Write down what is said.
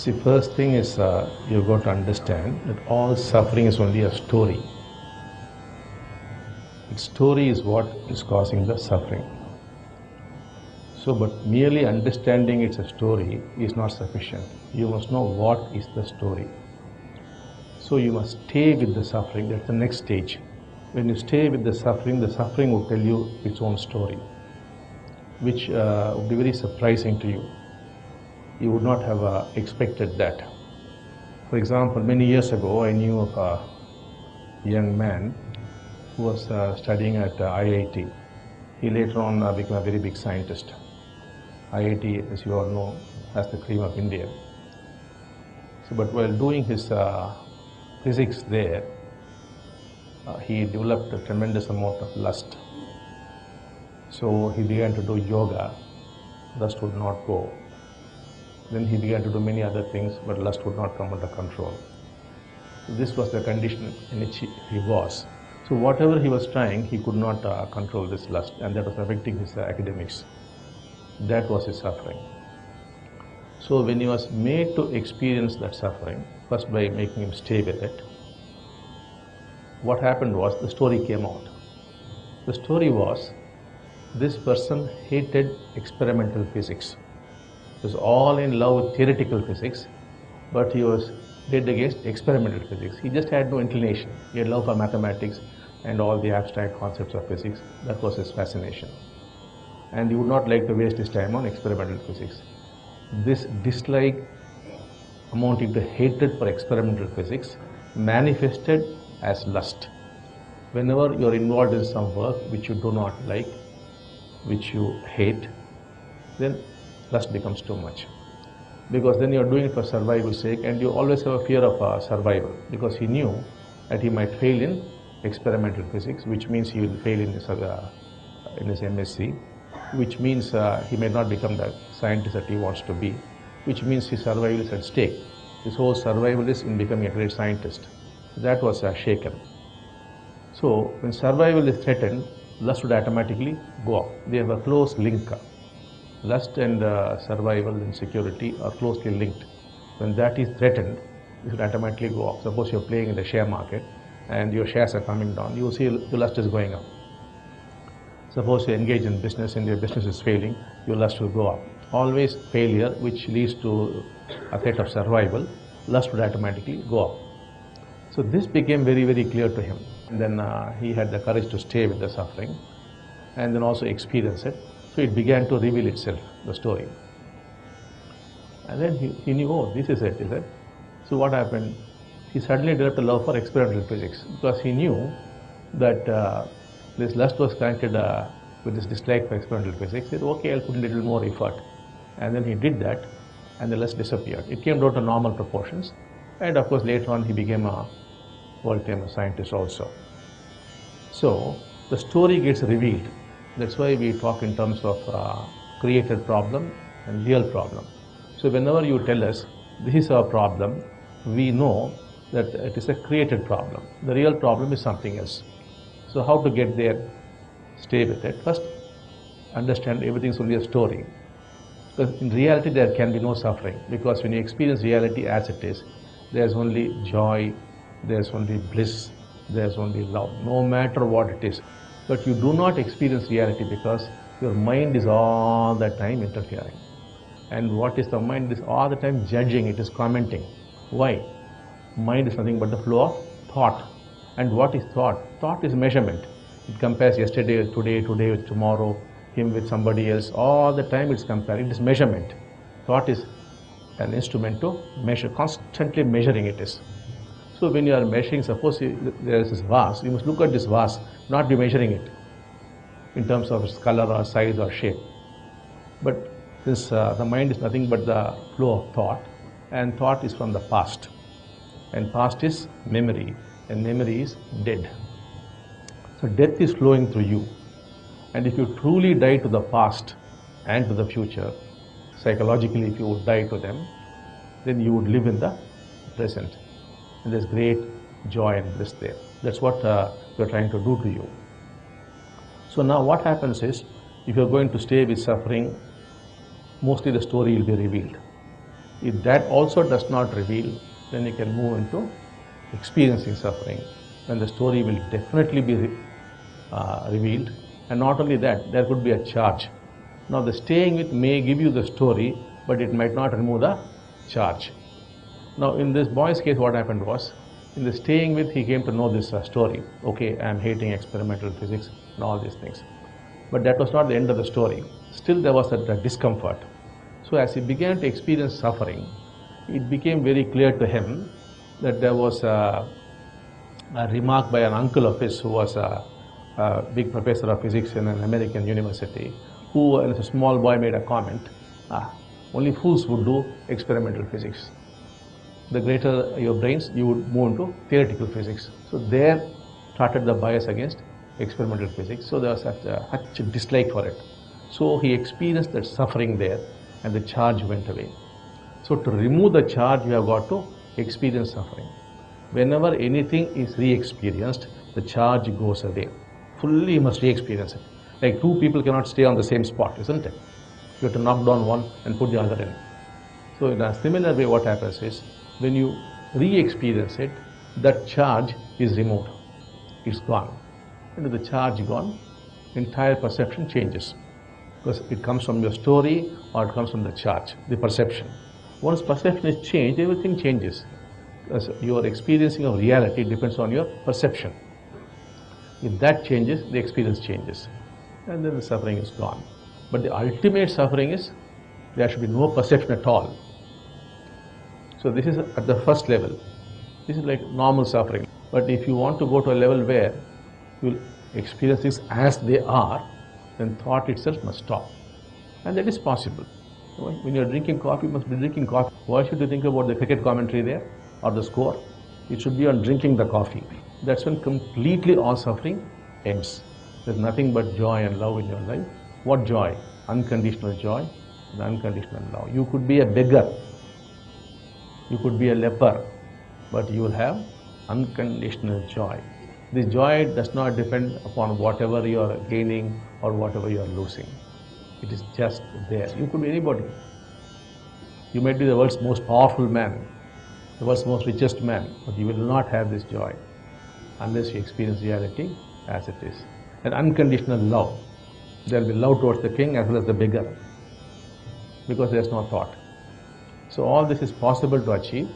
See, first thing is you've got to understand that all suffering is only a story. The story is what is causing the suffering. So, but merely understanding it's a story is not sufficient. You must know what is the story. So you must stay with the suffering. That's the next stage. When you stay with the suffering will tell you its own story, which would be very surprising to you. You would not have expected that. For example, many years ago, I knew of a young man who was studying at IIT. He later on became a very big scientist. IIT, as you all know, has the cream of India. So, but while doing his physics there, he developed a tremendous amount of lust. So he began to do yoga. Lust would not go. Then he began to do many other things, but lust would not come under control. This was the condition in which he was. So whatever he was trying, he could not control this lust, and that was affecting his academics. That was his suffering. So when he was made to experience that suffering, first by making him stay with it, what happened was the story came out. The story was, this person hated experimental physics. He was all in love with theoretical physics, but he was dead against experimental physics. He just had no inclination. He had love for mathematics and all the abstract concepts of physics. That was his fascination. And he would not like to waste his time on experimental physics. This dislike amounting to hatred for experimental physics manifested as lust. Whenever you are involved in some work which you do not like, which you hate, then lust becomes too much. Because then you are doing it for survival's sake, and you always have a fear of survival, because he knew that he might fail in experimental physics, which means he will fail in his MSc, which means he may not become the scientist that he wants to be, which means his survival is at stake. His whole survival is in becoming a great scientist. That was shaken. So when survival is threatened, lust would automatically go up. They have a close link. Lust and survival and security are closely linked. When that is threatened, it will automatically go up. Suppose you are playing in the share market and your shares are coming down, you will see your lust is going up. Suppose you engage in business and your business is failing, your lust will go up. Always failure, which leads to a threat of survival, lust would automatically go up. So this became very, very clear to him. And then he had the courage to stay with the suffering and then also experience it. So it began to reveal itself, the story. And then he knew, oh, this is it, is it? So what happened? He suddenly developed a love for experimental physics, because he knew that this lust was connected with this dislike for experimental physics. He said, okay, I'll put a little more effort. And then he did that, and the lust disappeared. It came down to normal proportions. And of course, later on, he became a world-famous scientist also. So the story gets revealed. That's why we talk in terms of created problem and real problem. So whenever you tell us, this is our problem, we know that it is a created problem. The real problem is something else. So how to get there? Stay with it. First, understand everything is only a story. Because in reality, there can be no suffering. Because when you experience reality as it is, there's only joy, there's only bliss, there's only love, no matter what it is. But you do not experience reality because your mind is all the time interfering. And what is the mind? It is all the time judging, it is commenting. Why? Mind is nothing but the flow of thought. And what is thought? Thought is measurement. It compares yesterday with today, today with tomorrow, him with somebody else. All the time it's comparing. It is measurement. Thought is an instrument to measure, constantly measuring it is. So when you are measuring, suppose there is this vase, you must look at this vase, not be measuring it in terms of its color or size or shape. But since the mind is nothing but the flow of thought, and thought is from the past, and past is memory, and memory is dead. So death is flowing through you. And if you truly die to the past and to the future, psychologically if you would die to them, then you would live in the present. And there's great joy and bliss there. That's what we're trying to do to you. So now what happens is, if you're going to stay with suffering, mostly the story will be revealed. If that also does not reveal, then you can move into experiencing suffering, when the story will definitely be revealed. And not only that, there could be a charge. Now the staying with may give you the story, but it might not remove the charge. Now in this boy's case, what happened was, in the staying with, he came to know this story. Okay, I am hating experimental physics and all these things. But that was not the end of the story. Still there was that discomfort. So as he began to experience suffering, it became very clear to him that there was a remark by an uncle of his who was a big professor of physics in an American university, who, as a small boy, made a comment, only fools would do experimental physics. The greater your brains, you would move into theoretical physics. So there started the bias against experimental physics. So there was such a dislike for it. So he experienced that suffering there, and the charge went away. So to remove the charge, you have got to experience suffering. Whenever anything is re-experienced, the charge goes away. Fully you must re-experience it. Like two people cannot stay on the same spot, isn't it? You have to knock down one and put the other in. So in a similar way, what happens is, when you re-experience it, that charge is removed. It's gone. And with the charge gone, entire perception changes. Because it comes from your story or it comes from the charge, the perception. Once perception is changed, everything changes. Because your experiencing of reality depends on your perception. If that changes, the experience changes. And then the suffering is gone. But the ultimate suffering is, there should be no perception at all. So this is at the first level. This is like normal suffering. But if you want to go to a level where you will experience things as they are, then thought itself must stop. And that is possible. When you are drinking coffee, you must be drinking coffee. Why should you think about the cricket commentary there or the score? It should be on drinking the coffee. That's when completely all suffering ends. There's nothing but joy and love in your life. What joy? Unconditional joy and unconditional love. You could be a beggar. You could be a leper, but you will have unconditional joy. This joy does not depend upon whatever you are gaining or whatever you are losing. It is just there. You could be anybody. You might be the world's most powerful man, the world's most richest man, but you will not have this joy unless you experience reality as it is. And unconditional love. There will be love towards the king as well as the beggar, because there is no thought. So all this is possible to achieve